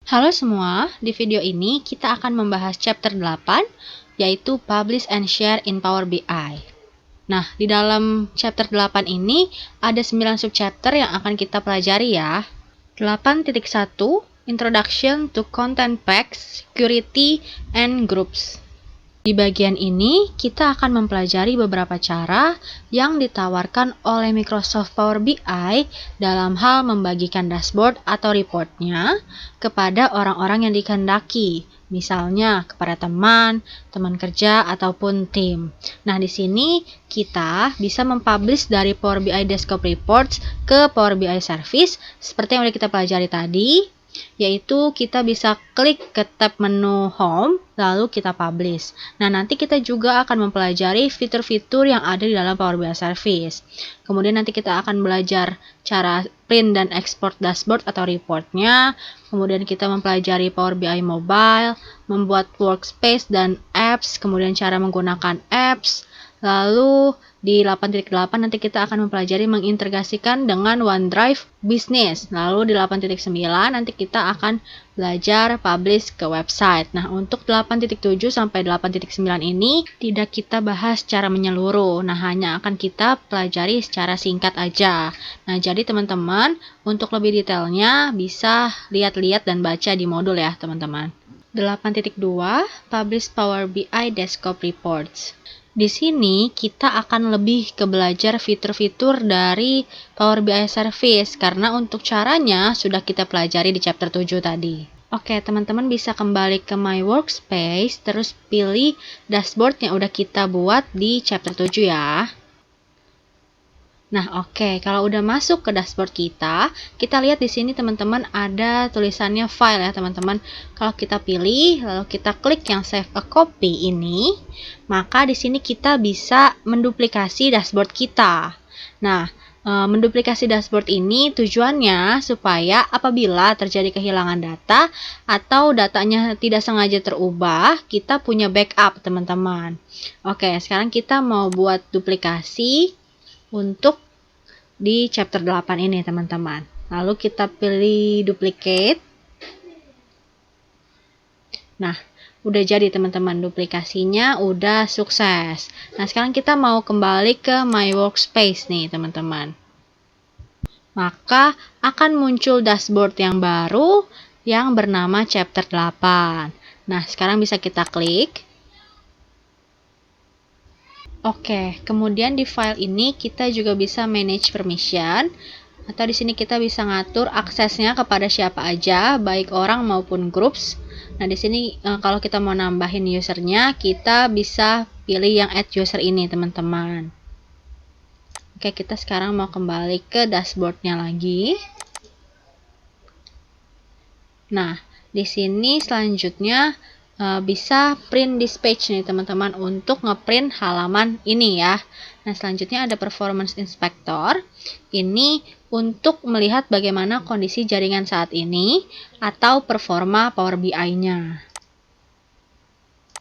Halo semua, di video ini kita akan membahas chapter 8, yaitu Publish and Share in Power BI. Nah, di dalam chapter 8 ini ada 9 subchapter yang akan kita pelajari ya. 8.1 Introduction to Content Packs, Security, and Groups. Di bagian ini, kita akan mempelajari beberapa cara yang ditawarkan oleh Microsoft Power BI dalam hal membagikan dashboard atau reportnya kepada orang-orang yang dikehendaki, misalnya kepada teman, teman kerja, ataupun tim. Nah, di sini kita bisa mempublish dari Power BI Desktop Reports ke Power BI Service, seperti yang sudah kita pelajari tadi, yaitu kita bisa klik ke tab menu Home, lalu kita publish. Nah, nanti kita juga akan mempelajari fitur-fitur yang ada di dalam Power BI Service. Kemudian nanti kita akan belajar cara print dan export dashboard atau reportnya. Kemudian kita mempelajari Power BI Mobile, membuat workspace dan apps, kemudian cara menggunakan apps. Lalu di 8.8 nanti kita akan mempelajari mengintegrasikan dengan OneDrive Business. Lalu di 8.9 nanti kita akan belajar publish ke website. Nah, untuk 8.7 sampai 8.9 ini tidak kita bahas secara menyeluruh. Nah, hanya akan kita pelajari secara singkat aja. Nah, jadi teman-teman, untuk lebih detailnya bisa lihat-lihat dan baca di modul ya, teman-teman. 8.2 Publish Power BI Desktop Reports. Di sini kita akan lebih ke belajar fitur-fitur dari Power BI Service karena untuk caranya sudah kita pelajari di chapter 7 tadi. Oke, teman-teman bisa kembali ke My Workspace terus pilih dashboard yang udah kita buat di chapter 7 ya. Nah, oke, kalau udah masuk ke dashboard kita lihat di sini teman-teman ada tulisannya file ya, teman-teman. Kalau kita pilih, lalu kita klik yang save a copy ini, maka di sini kita bisa menduplikasi dashboard kita. Nah, menduplikasi dashboard ini tujuannya supaya apabila terjadi kehilangan data atau datanya tidak sengaja terubah, kita punya backup, teman-teman. Oke, sekarang kita mau buat duplikasi untuk di chapter 8 ini, teman-teman. Lalu kita pilih duplicate. Nah, udah jadi teman-teman, duplikasinya udah sukses. Nah, sekarang kita mau kembali ke My Workspace nih, teman-teman. Maka akan muncul dashboard yang baru yang bernama chapter 8. Nah, sekarang bisa kita klik. Oke, kemudian di file ini kita juga bisa manage permission, atau di sini kita bisa ngatur aksesnya kepada siapa aja, baik orang maupun groups. Nah, di sini kalau kita mau nambahin usernya, kita bisa pilih yang add user ini, teman-teman. Oke, kita sekarang mau kembali ke dashboardnya lagi. Nah, di sini selanjutnya bisa print this page nih teman-teman untuk ngeprint halaman ini ya. Nah, selanjutnya ada performance inspector. Ini untuk melihat bagaimana kondisi jaringan saat ini atau performa Power BI-nya.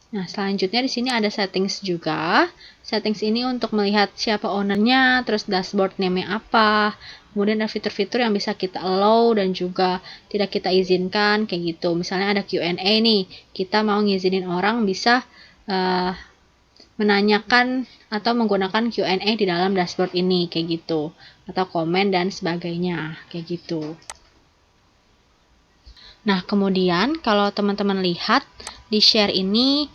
Nah, selanjutnya di sini ada settings juga. Settings ini untuk melihat siapa ownernya, terus dashboard name-nya apa. Kemudian ada fitur-fitur yang bisa kita allow dan juga tidak kita izinkan, kayak gitu. Misalnya ada Q&A nih, kita mau ngizinin orang bisa menanyakan atau menggunakan Q&A di dalam dashboard ini, kayak gitu. Atau komen dan sebagainya, kayak gitu. Nah, kemudian kalau teman-teman lihat di share ini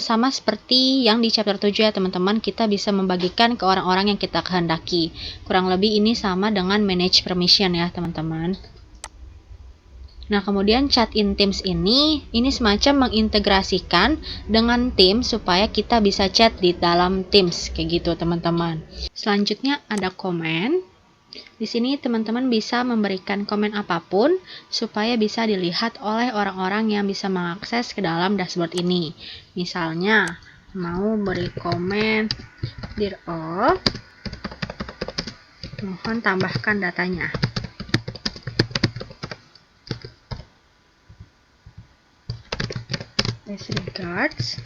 sama seperti yang di chapter 7 ya teman-teman, kita bisa membagikan ke orang-orang yang kita kehendaki. Kurang lebih ini sama dengan manage permission ya teman-teman. Nah, kemudian chat in Teams ini semacam mengintegrasikan dengan Teams supaya kita bisa chat di dalam Teams, kayak gitu teman-teman. Selanjutnya ada komen. Di sini teman-teman bisa memberikan komen apapun supaya bisa dilihat oleh orang-orang yang bisa mengakses ke dalam dashboard ini. Misalnya, mau beri komen, Dear all, mohon tambahkan datanya. As regards,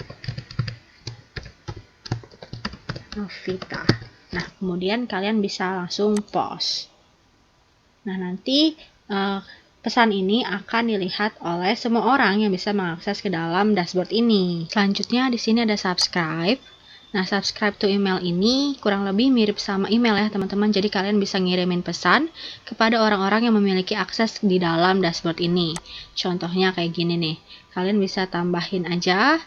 Novita. Nah, kemudian kalian bisa langsung post. Nah, nanti Pesan ini akan dilihat oleh semua orang yang bisa mengakses ke dalam dashboard ini. Selanjutnya di sini ada subscribe. Nah, subscribe to email ini kurang lebih mirip sama email ya teman-teman. Jadi kalian bisa ngirimin pesan kepada orang-orang yang memiliki akses di dalam dashboard ini. Contohnya kayak gini nih. Kalian bisa tambahin aja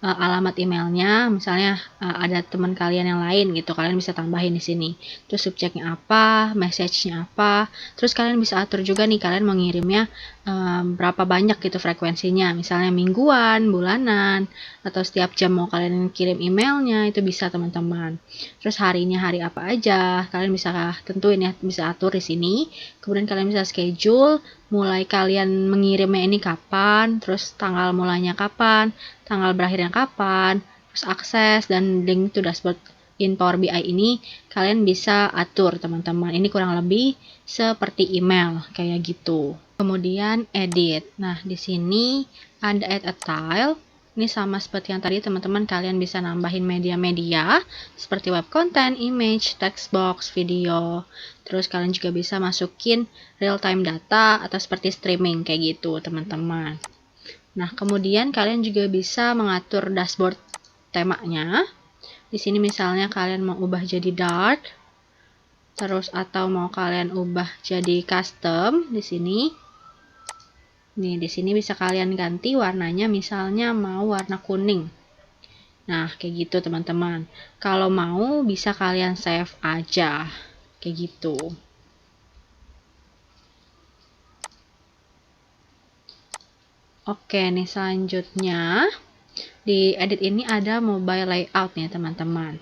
alamat emailnya, misalnya ada teman kalian yang lain gitu, kalian bisa tambahin di sini. Terus subjeknya apa, message-nya apa, terus kalian bisa atur juga nih kalian mau ngirimnya berapa banyak gitu frekuensinya, misalnya mingguan, bulanan, atau setiap jam mau kalian kirim emailnya, itu bisa teman-teman. Terus harinya hari apa aja, kalian bisa tentuin ya, bisa atur di sini. Kemudian kalian bisa schedule mulai kalian mengirimnya ini kapan, terus tanggal mulanya kapan, tanggal berakhirnya kapan, terus akses dan link to dashboard in Power BI ini kalian bisa atur teman-teman. Ini kurang lebih seperti email kayak gitu. Kemudian edit. Nah, di sini ada add a tile. Ini sama seperti yang tadi teman-teman, kalian bisa nambahin media-media seperti web content, image, text box, video. Terus kalian juga bisa masukin real time data atau seperti streaming kayak gitu teman-teman. Nah, kemudian kalian juga bisa mengatur dashboard temanya. Di sini misalnya kalian mau ubah jadi dark, terus atau mau kalian ubah jadi custom di sini. Nih, di sini bisa kalian ganti warnanya, misalnya mau warna kuning. Nah, kayak gitu teman-teman. Kalau mau bisa kalian save aja. Kayak gitu. Oke, nih selanjutnya di edit ini ada mobile layout nih teman-teman.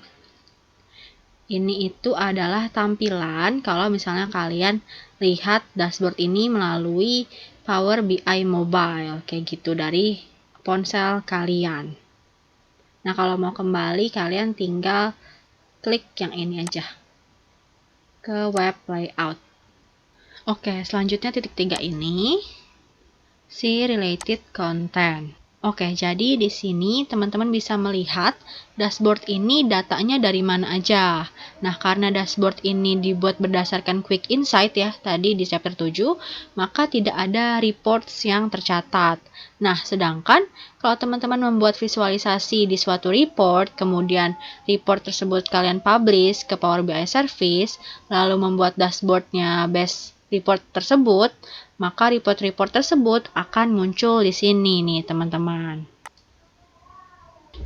Ini itu adalah tampilan kalau misalnya kalian lihat dashboard ini melalui Power BI Mobile, kayak gitu dari ponsel kalian. Nah, kalau mau kembali kalian tinggal klik yang ini aja, ke web layout. Oke, selanjutnya titik 3 ini, si related content. Oke, jadi di sini teman-teman bisa melihat dashboard ini datanya dari mana aja. Nah, karena dashboard ini dibuat berdasarkan quick insight ya, tadi di chapter 7, maka tidak ada reports yang tercatat. Nah, sedangkan kalau teman-teman membuat visualisasi di suatu report, kemudian report tersebut kalian publish ke Power BI Service, lalu membuat dashboardnya based report tersebut, maka report-report tersebut akan muncul di sini nih teman-teman.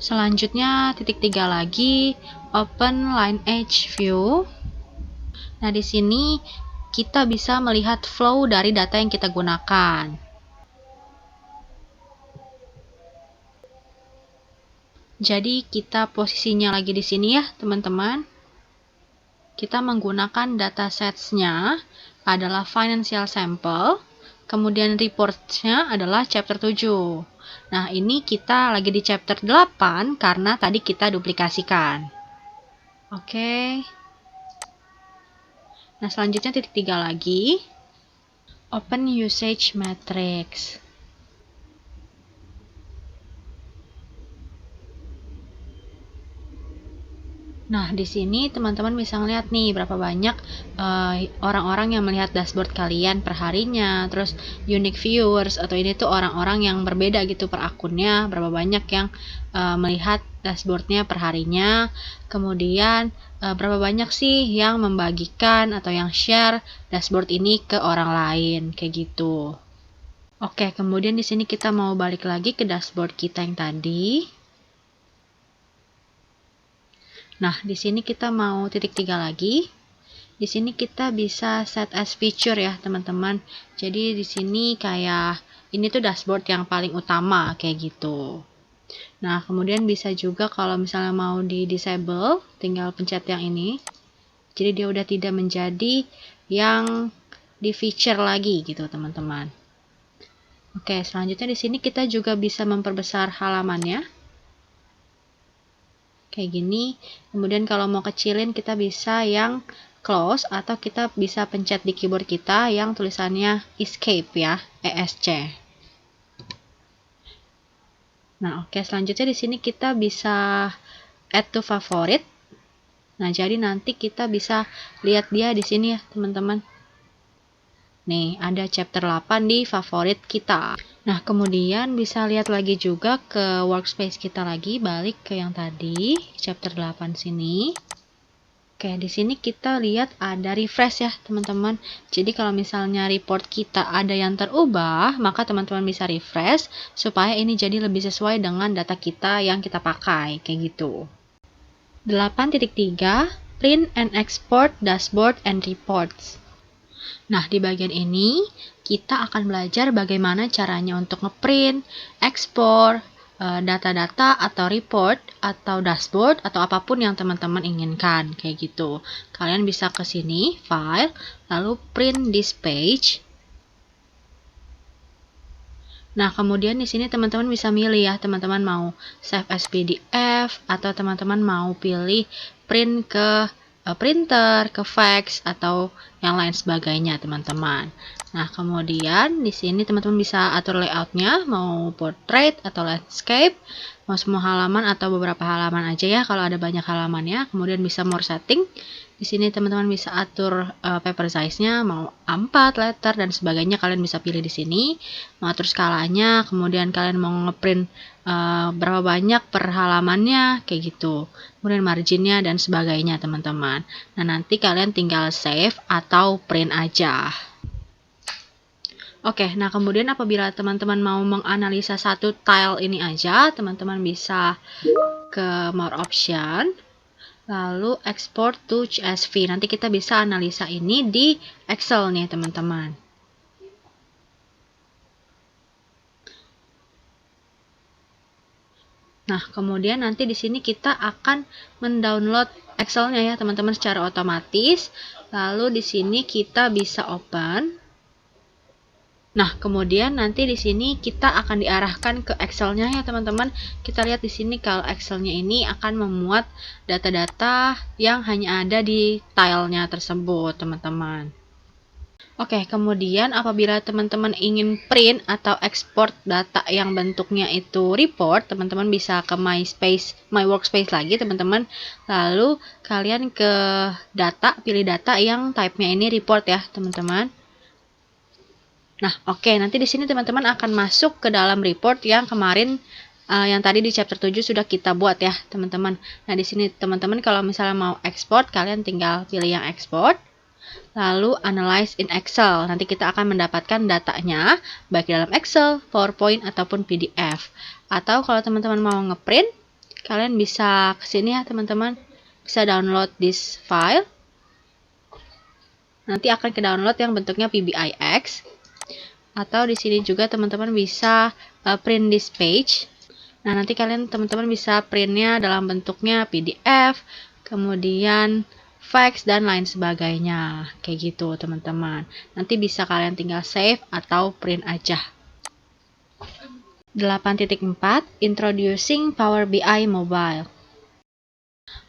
Selanjutnya titik 3 lagi, open lineage view. Nah, di sini kita bisa melihat flow dari data yang kita gunakan. Jadi kita posisinya lagi di sini ya teman-teman. Kita menggunakan datasets-nya adalah financial sample, kemudian report-nya adalah chapter 7. Nah, ini kita lagi di chapter 8 karena tadi kita duplikasikan. Oke. Nah, selanjutnya titik 3 lagi. Open usage matrix. Nah, di sini teman-teman bisa ngeliat nih berapa banyak orang-orang yang melihat dashboard kalian per harinya, terus unique viewers atau ini tuh orang-orang yang berbeda gitu per akunnya, berapa banyak yang melihat dashboardnya per harinya, kemudian berapa banyak sih yang membagikan atau yang share dashboard ini ke orang lain, kayak gitu. Oke, kemudian di sini kita mau balik lagi ke dashboard kita yang tadi. Nah, di sini kita mau titik 3 lagi. Di sini kita bisa set as feature ya, teman-teman. Jadi di sini kayak ini tuh dashboard yang paling utama kayak gitu. Nah, kemudian bisa juga kalau misalnya mau di disable, tinggal pencet yang ini. Jadi dia udah tidak menjadi yang di feature lagi gitu, teman-teman. Oke, selanjutnya di sini kita juga bisa memperbesar halamannya. Kayak gini. Kemudian kalau mau kecilin kita bisa yang close atau kita bisa pencet di keyboard kita yang tulisannya escape ya, ESC. Nah, oke, selanjutnya di sini kita bisa add to favorite. Nah, jadi nanti kita bisa lihat dia di sini ya, teman-teman. Nih, ada chapter 8 di favorit kita. Nah, kemudian bisa lihat lagi juga ke workspace kita lagi, balik ke yang tadi, chapter 8 sini. Oke, di sini kita lihat ada refresh ya, teman-teman. Jadi kalau misalnya report kita ada yang terubah, maka teman-teman bisa refresh supaya ini jadi lebih sesuai dengan data kita yang kita pakai, kayak gitu. 8.3 Print and Export Dashboard and Reports. Nah, di bagian ini kita akan belajar bagaimana caranya untuk ngeprint, ekspor, data-data atau report atau dashboard atau apapun yang teman-teman inginkan, kayak gitu. Kalian bisa ke sini, file, lalu print this page. Nah, kemudian di sini teman-teman bisa milih ya, teman-teman mau save as PDF atau teman-teman mau pilih print ke printer, ke fax atau yang lain sebagainya, teman-teman. Nah, kemudian di sini teman-teman bisa atur layoutnya, mau portrait atau landscape, mau semua halaman atau beberapa halaman aja ya, kalau ada banyak halamannya. Kemudian bisa more setting. Di sini teman-teman bisa atur paper size-nya, mau A4, letter, dan sebagainya. Kalian bisa pilih di sini. Mau atur skalanya, kemudian kalian mau ngeprint berapa banyak per halamannya, kayak gitu. Kemudian marginnya dan sebagainya, teman-teman. Nah, nanti kalian tinggal save atau print aja. Oke, nah kemudian apabila teman-teman mau menganalisa satu tile ini aja, teman-teman bisa ke more option, lalu export to CSV. Nanti kita bisa analisa ini di Excel nih, teman-teman. Nah, kemudian nanti di sini kita akan mendownload Excel-nya ya, teman-teman, secara otomatis. Lalu di sini kita bisa open. Nah, kemudian nanti di sini kita akan diarahkan ke Excel-nya ya, teman-teman. Kita lihat di sini kalau Excel-nya ini akan memuat data-data yang hanya ada di tile-nya tersebut, teman-teman. Oke, kemudian apabila teman-teman ingin print atau ekspor data yang bentuknya itu report, teman-teman bisa ke My Workspace lagi, teman-teman. Lalu kalian ke data, pilih data yang type-nya ini report ya, teman-teman. Nah, oke, nanti di sini teman-teman akan masuk ke dalam report yang kemarin yang tadi di chapter 7 sudah kita buat ya, teman-teman. Nah, di sini teman-teman kalau misalnya mau ekspor, kalian tinggal pilih yang ekspor. Lalu analyze in Excel. Nanti kita akan mendapatkan datanya baik dalam Excel, PowerPoint ataupun PDF. Atau kalau teman-teman mau ngeprint, kalian bisa ke sini ya, teman-teman. Bisa download this file. Nanti akan ke download yang bentuknya PBIX. Atau di sini juga teman-teman bisa print this page. Nah, nanti kalian teman-teman bisa printnya dalam bentuknya PDF, kemudian fax dan lain sebagainya, kayak gitu, teman-teman. Nanti bisa kalian tinggal save atau print aja. 8.4 Introducing Power BI Mobile.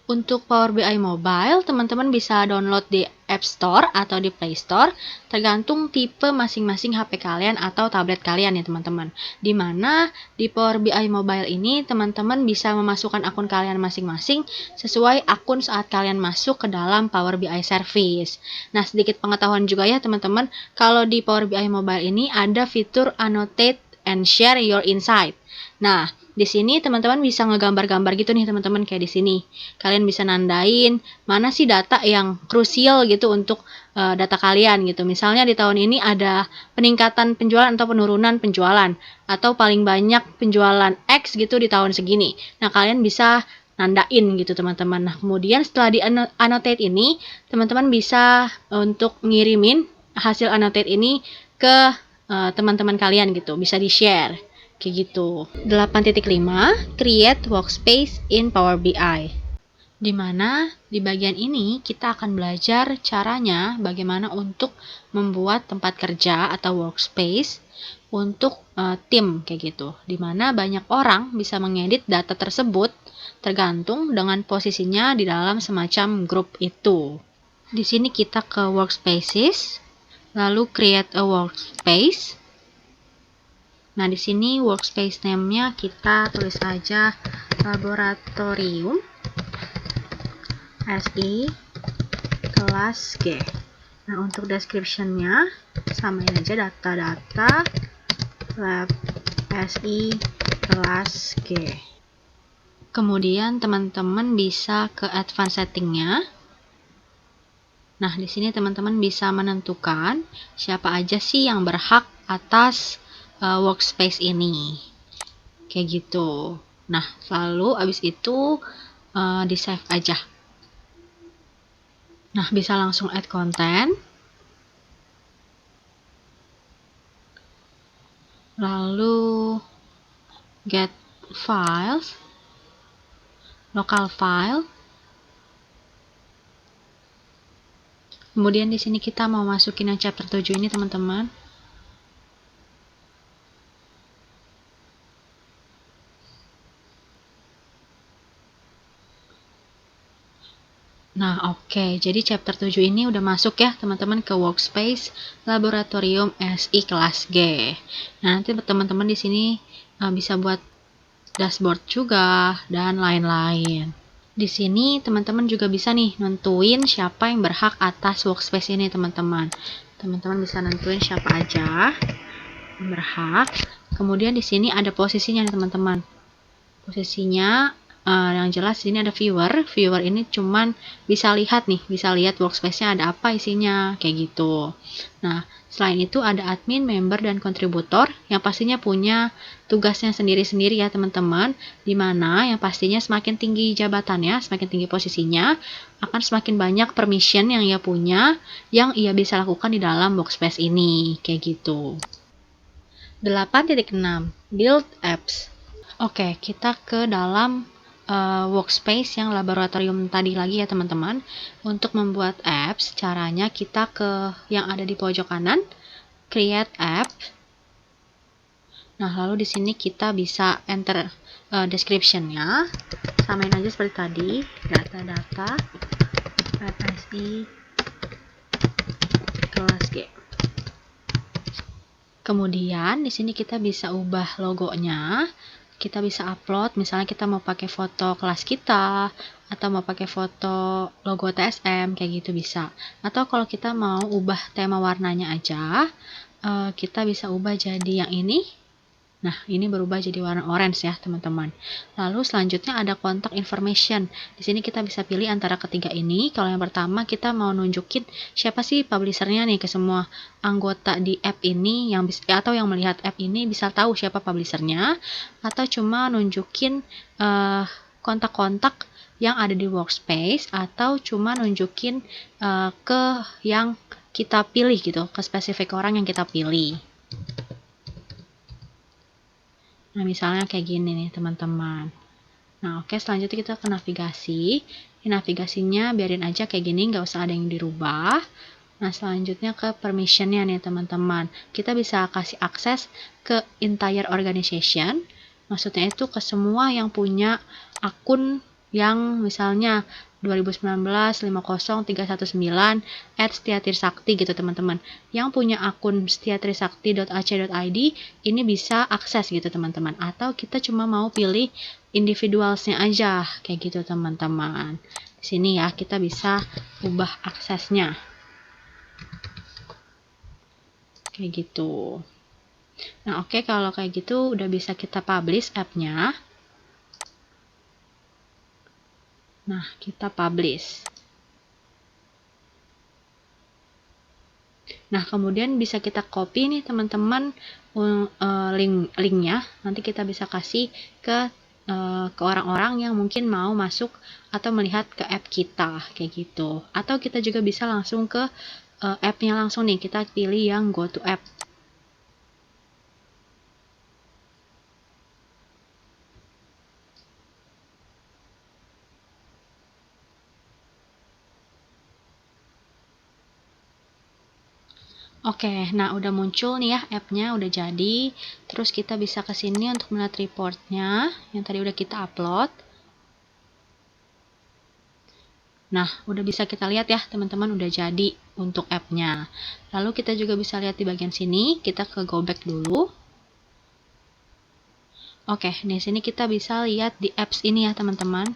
Untuk Power BI Mobile, teman-teman bisa download di App Store atau di Play Store, tergantung tipe masing-masing HP kalian atau tablet kalian ya, teman-teman. Dimana di Power BI Mobile ini, teman-teman bisa memasukkan akun kalian masing-masing sesuai akun saat kalian masuk ke dalam Power BI Service. Nah, sedikit pengetahuan juga ya, teman-teman, kalau di Power BI Mobile ini ada fitur Annotate and Share Your Insight. Nah, di sini teman-teman bisa ngegambar-gambar gitu nih, teman-teman, kayak di sini. Kalian bisa nandain mana sih data yang krusial gitu untuk data kalian gitu. Misalnya di tahun ini ada peningkatan penjualan atau penurunan penjualan, atau paling banyak penjualan X gitu di tahun segini. Nah, kalian bisa nandain gitu, teman-teman. Nah, kemudian setelah di annotate ini, teman-teman bisa untuk ngirimin hasil annotate ini ke teman-teman kalian gitu, bisa di-share. Kayak gitu. 8.5 Create Workspace in Power BI. Di mana di bagian ini kita akan belajar caranya bagaimana untuk membuat tempat kerja atau workspace untuk tim kayak gitu. Di mana banyak orang bisa mengedit data tersebut tergantung dengan posisinya di dalam semacam grup itu. Di sini kita ke Workspaces, lalu Create a Workspace. Nah, di sini workspace name-nya kita tulis aja Laboratorium SI kelas G. Nah, untuk description-nya samain aja data-data lab SI kelas G. Kemudian teman-teman bisa ke advanced setting-nya. Nah, di sini teman-teman bisa menentukan siapa aja sih yang berhak atas workspace ini. Kayak gitu. Nah, lalu abis itu di save aja. Nah, bisa langsung add content. Lalu get files, local file. Kemudian di sini kita mau masukin yang chapter 7 ini, teman-teman. Nah, oke. Jadi chapter 7 ini udah masuk ya, teman-teman, ke workspace laboratorium SI kelas G. Nah, nanti teman-teman di sini bisa buat dashboard juga dan lain-lain. Di sini teman-teman juga bisa nih nentuin siapa yang berhak atas workspace ini, teman-teman. Teman-teman bisa nentuin siapa aja yang berhak. Kemudian di sini ada posisinya nih, teman-teman. Posisinya yang jelas di sini ada viewer. Viewer ini cuman bisa lihat nih, bisa lihat workspace-nya ada apa isinya, kayak gitu. Nah, selain itu ada admin, member, dan kontributor yang pastinya punya tugasnya sendiri-sendiri ya, teman-teman. Dimana yang pastinya semakin tinggi jabatannya, semakin tinggi posisinya, akan semakin banyak permission yang ia punya, yang ia bisa lakukan di dalam workspace ini, kayak gitu. 8.6 Build Apps. Oke, kita ke dalam workspace yang laboratorium tadi lagi ya, teman-teman. Untuk membuat apps, caranya kita ke yang ada di pojok kanan, create app. Nah, lalu di sini kita bisa enter description-nya. Samain aja seperti tadi, data-data SI kelas G. Kemudian di sini kita bisa ubah logonya. Kita bisa upload, misalnya kita mau pakai foto kelas kita, atau mau pakai foto logo TSM, kayak gitu bisa. Atau kalau kita mau ubah tema warnanya aja, kita bisa ubah jadi yang ini. Nah, ini berubah jadi warna orange ya, teman-teman. Lalu selanjutnya ada contact information. Di sini kita bisa pilih antara ketiga ini. Kalau yang pertama kita mau nunjukin siapa sih publishernya nih ke semua anggota di app ini yang bisa, atau yang melihat app ini bisa tahu siapa publishernya, atau cuma nunjukin kontak-kontak yang ada di workspace, atau cuma nunjukin ke yang kita pilih gitu, ke spesifik orang yang kita pilih. Nah, misalnya kayak gini nih, teman-teman. Nah, oke, selanjutnya kita ke navigasi. Di navigasinya biarin aja kayak gini, nggak usah ada yang dirubah. Nah, selanjutnya ke permission-nya nih, teman-teman. Kita bisa kasih akses ke entire organization. Maksudnya itu ke semua yang punya akun yang misalnya 2019-50319 @setiatrisakti gitu, teman-teman. Yang punya akun setiatrisakti.ac.id ini bisa akses gitu, teman-teman. Atau kita cuma mau pilih individualsnya aja, kayak gitu, teman-teman. Di sini ya kita bisa ubah aksesnya. Kayak gitu. Nah, oke, kalau kayak gitu udah bisa kita publish app-nya. Nah, kita publish. Nah, kemudian bisa kita copy nih, teman-teman, linknya. Nanti kita bisa kasih ke orang-orang yang mungkin mau masuk atau melihat ke app kita, kayak gitu. Atau kita juga bisa langsung ke app-nya langsung nih, kita pilih yang go to app. Oke, nah udah muncul nih ya app-nya, udah jadi. Terus kita bisa ke sini untuk melihat reportnya yang tadi udah kita upload. Nah, udah bisa kita lihat ya, teman-teman, udah jadi untuk app-nya. Lalu kita juga bisa lihat di bagian sini, kita ke go back dulu. Oke, di sini kita bisa lihat di apps ini ya, teman-teman.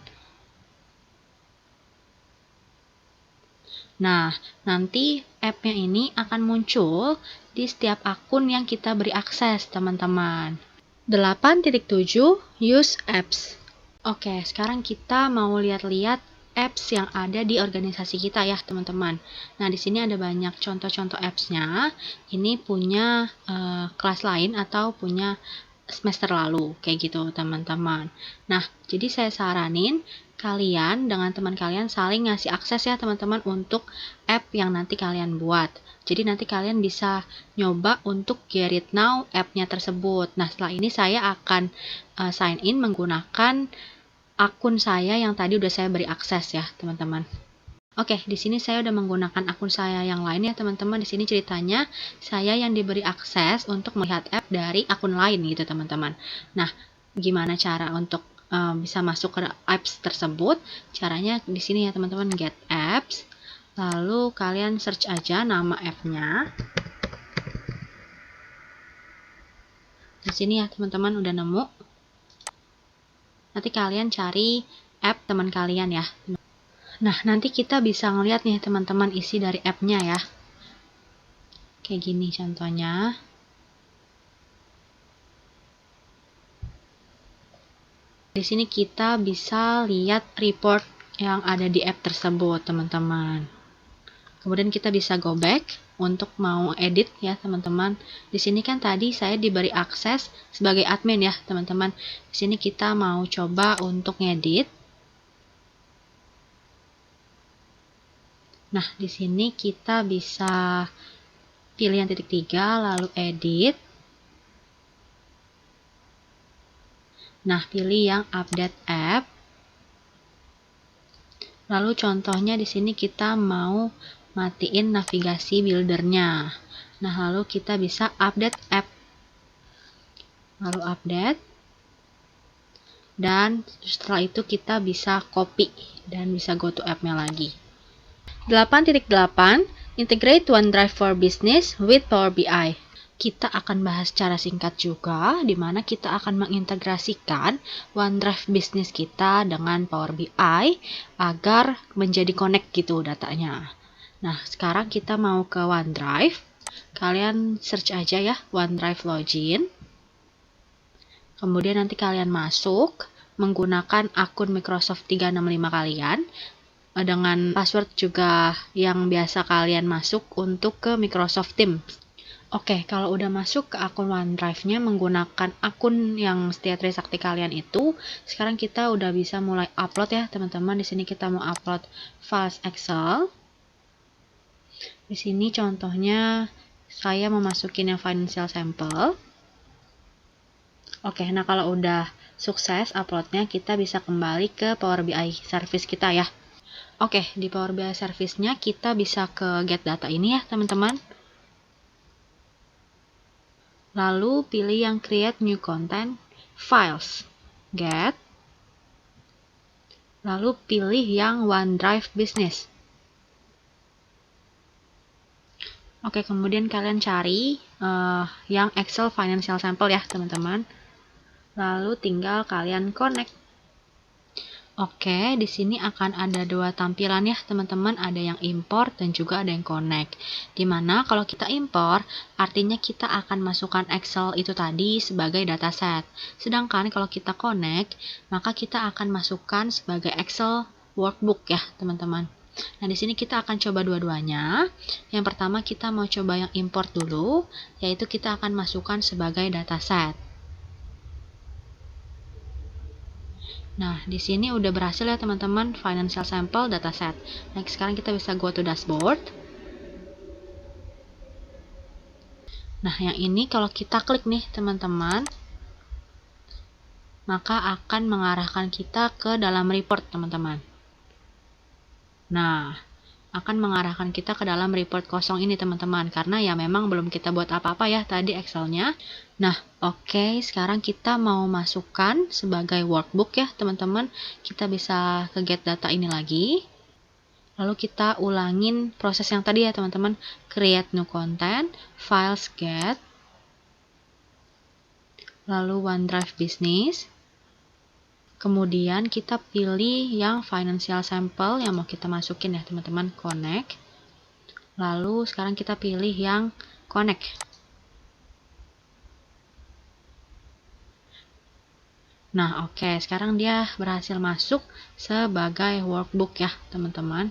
Nah, nanti app-nya ini akan muncul di setiap akun yang kita beri akses, teman-teman. 8.7 Use Apps. Oke, sekarang kita mau lihat-lihat apps yang ada di organisasi kita ya, teman-teman. Nah, di sini ada banyak contoh-contoh apps-nya. Ini punya kelas lain atau punya semester lalu, kayak gitu, teman-teman. Nah, jadi saya saranin kalian dengan teman kalian saling ngasih akses ya, teman-teman, untuk app yang nanti kalian buat. Jadi nanti kalian bisa nyoba untuk get it now app-nya tersebut. Nah, setelah ini saya akan sign in menggunakan akun saya yang tadi udah saya beri akses ya, teman-teman. Oke, di sini saya udah menggunakan akun saya yang lain ya, teman-teman. Di sini ceritanya saya yang diberi akses untuk melihat app dari akun lain gitu, teman-teman. Nah, gimana cara untuk bisa masuk ke apps tersebut? Caranya di sini ya, teman-teman, get apps. Lalu kalian search aja nama app-nya. Di sini ya, teman-teman, udah nemu. Nanti kalian cari app teman kalian ya. Nah, nanti kita bisa ngeliat nih, teman-teman, isi dari app-nya ya. Kayak gini contohnya. Di sini kita bisa lihat report yang ada di app tersebut, teman-teman. Kemudian kita bisa go back untuk mau edit ya, teman-teman. Di sini kan tadi saya diberi akses sebagai admin ya, teman-teman. Di sini kita mau coba untuk ngedit. Nah, di sini kita bisa pilih yang titik 3 lalu edit. Nah, pilih yang update app. Lalu contohnya di sini kita mau matiin navigasi buildernya. Nah, lalu kita bisa update app. Lalu update. Dan setelah itu kita bisa copy dan bisa go to app-nya lagi. 8.8 Integrate OneDrive for Business with Power BI. Kita akan bahas secara singkat juga, di mana kita akan mengintegrasikan OneDrive Business kita dengan Power BI agar menjadi connect gitu datanya. Nah, sekarang kita mau ke OneDrive. Kalian search aja ya, OneDrive login. Kemudian nanti kalian masuk menggunakan akun Microsoft 365 kalian dengan password juga yang biasa kalian masuk untuk ke Microsoft Teams. Oke, kalau udah masuk ke akun OneDrive-nya menggunakan akun yang Setia Trisakti kalian itu, sekarang kita udah bisa mulai upload ya, teman-teman. Di sini kita mau upload files Excel. Di sini contohnya saya memasukin yang financial sample. Oke, nah kalau udah sukses uploadnya, kita bisa kembali ke Power BI service kita ya. Oke, di Power BI service-nya kita bisa ke get data ini ya, teman-teman. Lalu pilih yang create new content, files, get. Lalu pilih yang OneDrive Business. Oke, kemudian kalian cari yang Excel Financial Sample ya, teman-teman. Lalu tinggal kalian connect. Oke, di sini akan ada dua tampilan ya, teman-teman. Ada yang import dan juga ada yang connect. Dimana kalau kita import, artinya kita akan masukkan Excel itu tadi sebagai dataset. Sedangkan kalau kita connect, maka kita akan masukkan sebagai Excel workbook ya, teman-teman. Nah, di sini kita akan coba dua-duanya. Yang pertama kita mau coba yang import dulu, yaitu kita akan masukkan sebagai dataset. Nah, di sini udah berhasil ya teman-teman, financial sample dataset. Nah, sekarang kita bisa go to dashboard. Nah, yang ini kalau kita klik nih teman-teman, maka akan mengarahkan kita ke dalam report teman-teman. Nah, akan mengarahkan kita ke dalam report kosong ini teman-teman, karena ya memang belum kita buat apa-apa ya tadi Excelnya. Nah, oke, sekarang kita mau masukkan sebagai workbook ya teman-teman. Kita bisa ke get data ini lagi. Lalu kita ulangin proses yang tadi ya teman-teman, create new content, files get, lalu OneDrive Business. Kemudian kita pilih yang financial sample yang mau kita masukin ya teman-teman, connect. Lalu sekarang kita pilih yang connect. Nah, oke, sekarang dia berhasil masuk sebagai workbook ya, teman-teman.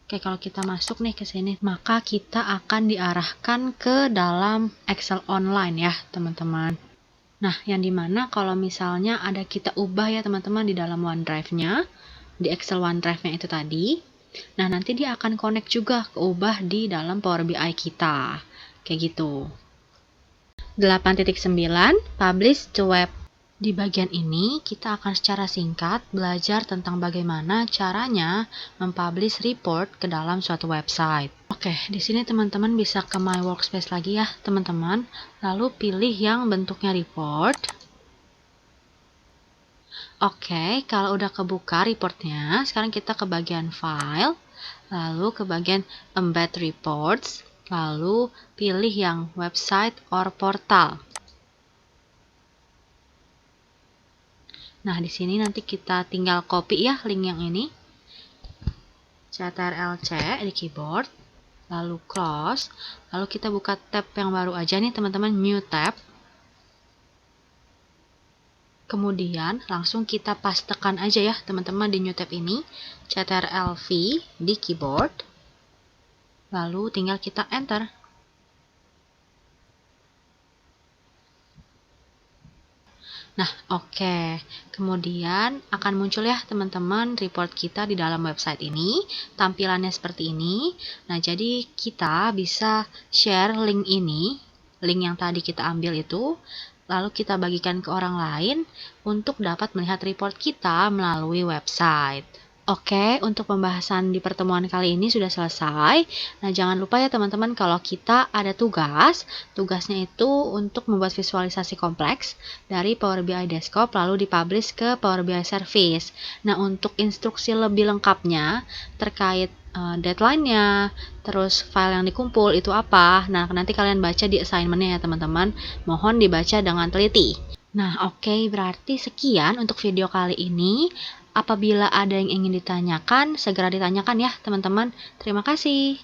Oke, kalau kita masuk nih ke sini, maka kita akan diarahkan ke dalam Excel online ya, teman-teman. Nah, yang dimana kalau misalnya ada kita ubah ya, teman-teman, di dalam OneDrive-nya, di Excel OneDrive-nya itu tadi. Nah, nanti dia akan connect juga ke ubah di dalam Power BI kita. Kayak gitu. 8.9 Publish to Web. Di bagian ini, kita akan secara singkat belajar tentang bagaimana caranya mempublish report ke dalam suatu website. Oke, di sini teman-teman bisa ke My Workspace lagi ya, teman-teman. Lalu pilih yang bentuknya report. Oke, kalau udah kebuka reportnya, sekarang kita ke bagian File, lalu ke bagian Embed Reports, lalu pilih yang Website or Portal. Nah, di sini nanti kita tinggal copy ya link yang ini. Ctrl+C di keyboard, lalu close, lalu kita buka tab yang baru aja nih teman-teman, new tab. Kemudian langsung kita pastekan aja ya teman-teman di new tab ini, Ctrl+V di keyboard, lalu tinggal kita enter. Nah, oke. Kemudian akan muncul ya teman-teman report kita di dalam website ini. Tampilannya seperti ini. Nah, jadi kita bisa share link ini, link yang tadi kita ambil itu, lalu kita bagikan ke orang lain untuk dapat melihat report kita melalui website. Oke, untuk pembahasan di pertemuan kali ini sudah selesai. Nah, jangan lupa ya teman-teman kalau kita ada tugas. Tugasnya itu untuk membuat visualisasi kompleks dari Power BI Desktop lalu dipublish ke Power BI Service. Nah, untuk instruksi lebih lengkapnya terkait deadline-nya, terus file yang dikumpul itu apa. Nah, nanti kalian baca di assignment-nya ya teman-teman. Mohon dibaca dengan teliti. Nah, oke, berarti sekian untuk video kali ini. Apabila ada yang ingin ditanyakan, segera ditanyakan ya, teman-teman. Terima kasih.